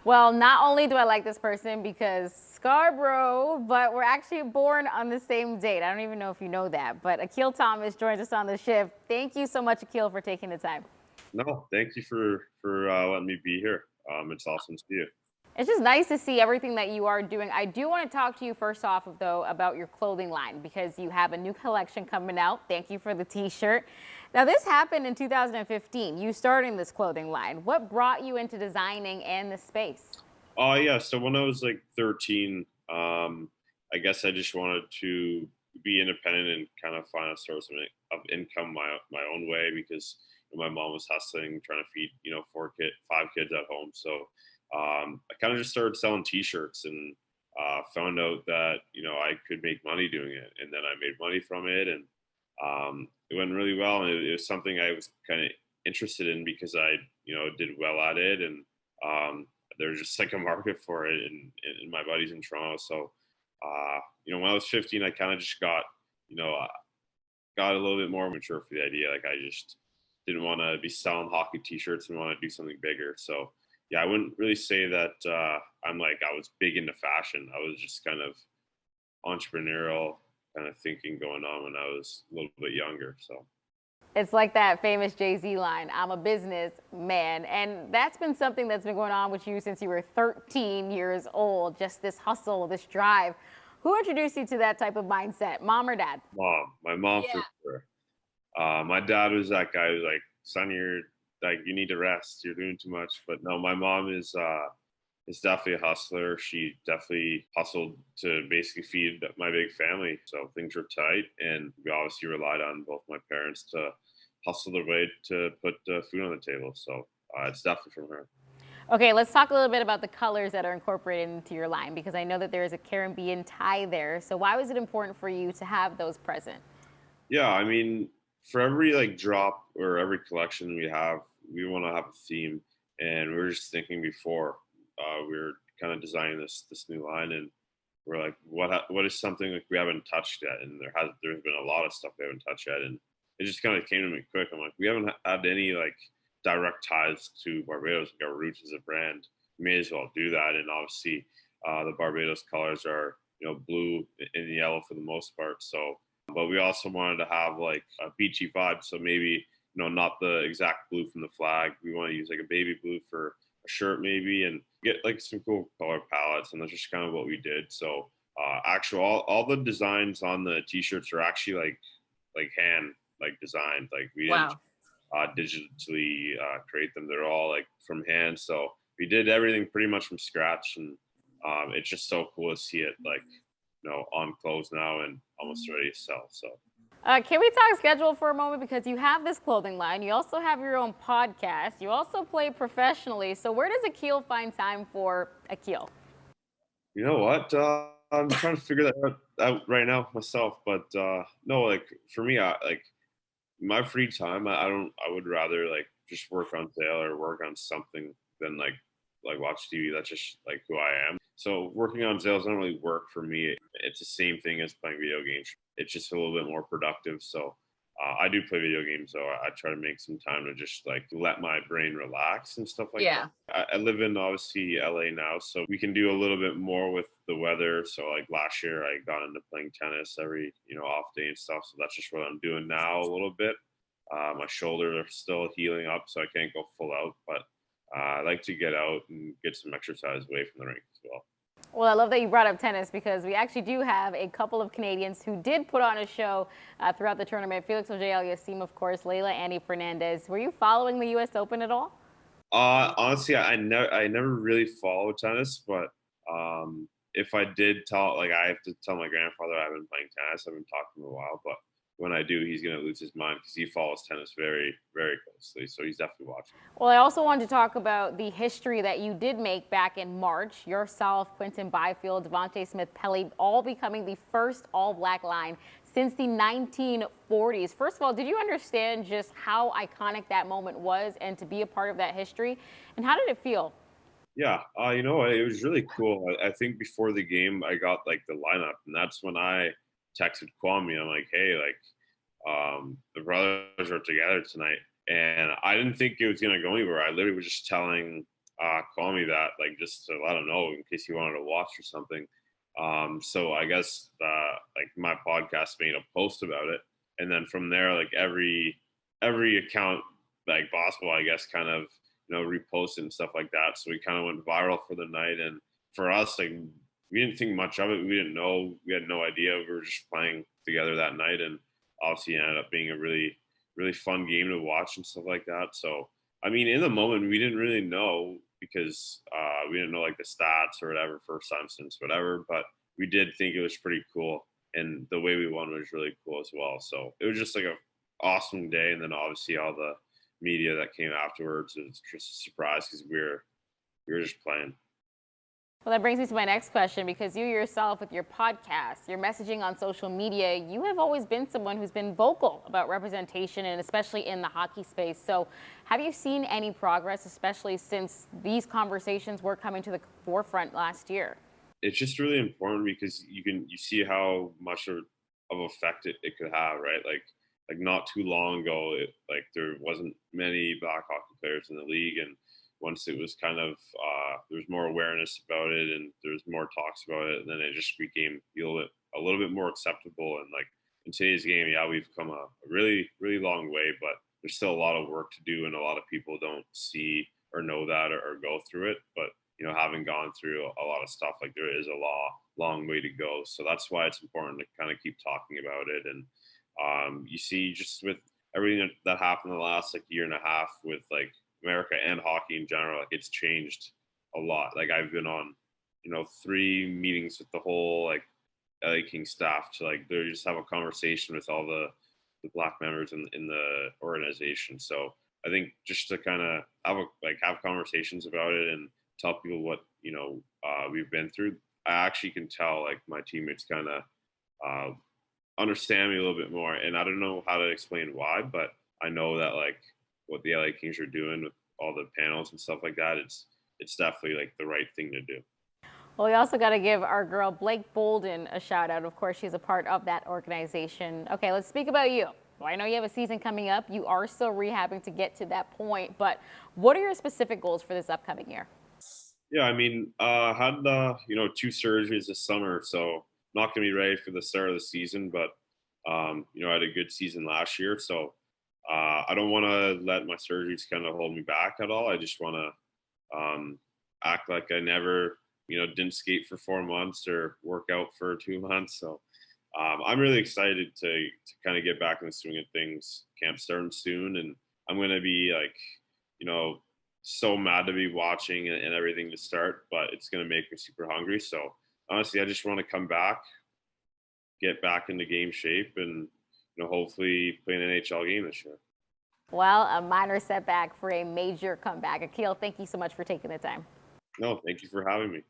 Well, not only do I like this person because Scarborough, but we're actually born on the same date. I don't even know if you know that, but Akil Thomas joins us on the shift. Thank you so much, Akil, for taking the time. No, thank you for letting me be here. It's awesome to see you. It's just nice to see everything that you are doing. I do want to talk to you first off, though, about your clothing line because you have a new collection coming out. Thank you for the t-shirt. Now, this happened in 2015. You starting this clothing line. What brought you into designing and the space? Oh yeah, so when I was like 13, I guess I just wanted to be independent and kind of find a source of income my own way because my mom was hustling, trying to feed five kids at home. So I kind of just started selling T-shirts and found out that I could make money doing it, and then I made money from it, and it went really well. And it was something I was kind of interested in because I did well at it, and there's just like a market for it, and my buddies in Toronto. So when I was 15, I kind of just got a little bit more mature for the idea. Like I just didn't want to be selling hockey T-shirts and want to do something bigger. So yeah, I wouldn't really say that I was big into fashion. I was just kind of entrepreneurial kind of thinking going on when I was a little bit younger. So It's like that famous Jay-Z line, I'm a business man. And that's been something that's been going on with you since you were 13 years old, just this hustle, this drive. Who introduced you to that type of mindset, mom or dad? my mom Yeah. for sure. My dad was that guy who's like, son, you need to rest. You're doing too much. But no, my mom is definitely a hustler. She definitely hustled to basically feed my big family. So things were tight, and we obviously relied on both my parents to hustle their way to put food on the table. So it's definitely from her. Okay, let's talk a little bit about the colors that are incorporated into your line because I know that there is a Caribbean tie there. So why was it important for you to have those present? Yeah, I mean, for every like drop or every collection we have, we want to have a theme. And we were just thinking before we were kind of designing this new line, and we're like, what is something like we haven't touched yet? And there's been a lot of stuff we haven't touched yet, and it just kind of came to me quick. I'm like, we haven't had any like direct ties to Barbados, like our roots as a brand. We may as well do that. And obviously, the Barbados colors are blue and yellow for the most part. So but we also wanted to have like a beachy vibe. So maybe, not the exact blue from the flag. We want to use like a baby blue for a shirt maybe, and get like some cool color palettes. And that's just kind of what we did. So all the designs on the t-shirts are actually like hand like designed. Like we didn't Wow. digitally create them. They're all like from hand. So we did everything pretty much from scratch, and it's just so cool to see it like on clothes now and almost ready to sell. So Can we talk schedule for a moment? Because you have this clothing line, you also have your own podcast, you also play professionally. So where does Akil find time for Akil? you know what? I'm trying to figure that out right now myself. But no, like for me, like my free time, I don't. I would rather like just work on Zale or work on something than like watch TV. That's just like who I am. So working on Zale doesn't really work for me. It's the same thing as playing video games. It's just a little bit more productive. So I do play video games, so I try to make some time to just like let my brain relax and stuff like that. Yeah. I live in obviously LA now, so we can do a little bit more with the weather. So like last year, I got into playing tennis every off day and stuff. So that's just what I'm doing now a little bit. My shoulders are still healing up, so I can't go full out, but I like to get out and get some exercise away from the rink as well. Well, I love that you brought up tennis because we actually do have a couple of Canadians who did put on a show throughout the tournament. Felix Auger-Aliassime, of course, Leylah Annie Fernandez. Were you following the U.S. Open at all? Honestly, I never really followed tennis, but if I did tell, like, I have to tell my grandfather I've been playing tennis. I've been talking to him a while, but when I do, he's gonna lose his mind because he follows tennis very, very closely. So he's definitely watching. Well, I also wanted to talk about the history that you did make back in March. Yourself, Quinton Byfield, Devontae Smith-Pelly, all becoming the first all-black line since the 1940s. First of all, did you understand just how iconic that moment was and to be a part of that history? And how did it feel? Yeah, it was really cool. I think before the game, I got like the lineup, and that's when I texted Kwame. I'm like, hey, like, the brothers are together tonight, and I didn't think it was gonna go anywhere. I literally was just telling call me that, like just to let him know in case he wanted to watch or something. So I guess like my podcast made a post about it, and then from there, like every account like basketball, I guess, kind of reposted and stuff like that. So we kind of went viral for the night, and for us, like we didn't think much of it. We didn't know. We had no idea. We were just playing together that night, and obviously it ended up being a really fun game to watch and stuff like that. So I mean, in the moment, we didn't really know because we didn't know like the stats or whatever, first time since whatever. But we did think it was pretty cool, and the way we won was really cool as well. So it was just like a awesome day, and then obviously all the media that came afterwards was just a surprise because we were just playing. Well, that brings me to my next question because you yourself, with your podcast, your messaging on social media, you have always been someone who's been vocal about representation and especially in the hockey space. So, have you seen any progress, especially since these conversations were coming to the forefront last year? It's just really important because you see how much of effect it could have, right? Like not too long ago, like there wasn't many black hockey players in the league, and once it was kind of there was more awareness about it and there was more talks about it, and then it just became a little bit more acceptable. And like in today's game, yeah, we've come a really long way, but there's still a lot of work to do, and a lot of people don't see or know that or go through it. But having gone through a lot of stuff, like there is a long way to go. So that's why it's important to kind of keep talking about it. And you see, just with everything that happened in the last like year and a half with like America and hockey in general, like it's changed a lot. Like I've been on, 3 meetings with the whole like LA Kings staff to like they just have a conversation with all the black members in the organization. So I think just to kind of have conversations about it and tell people what we've been through, I actually can tell like my teammates kind of uh, understand me a little bit more. And I don't know how to explain why, but I know that like what the LA Kings are doing with all the panels and stuff like that, it's definitely like the right thing to do. Well, we also got to give our girl Blake Bolden a shout out. Of course, she's a part of that organization. Okay, let's speak about you. Well, I know you have a season coming up. You are still rehabbing to get to that point, but what are your specific goals for this upcoming year? Yeah, I mean, had 2 surgeries this summer, so not going to be ready for the start of the season. But I had a good season last year, so I don't want to let my surgeries kind of hold me back at all. I just want to act like I never, didn't skate for 4 months or work out for 2 months. So I'm really excited to kind of get back in the swing of things. Camp starting soon, and I'm going to be like, so mad to be watching and everything to start, but it's going to make me super hungry. So honestly, I just want to come back, get back into game shape, and hopefully play an NHL game this year. Well, a minor setback for a major comeback. Akil, thank you so much for taking the time. No, thank you for having me.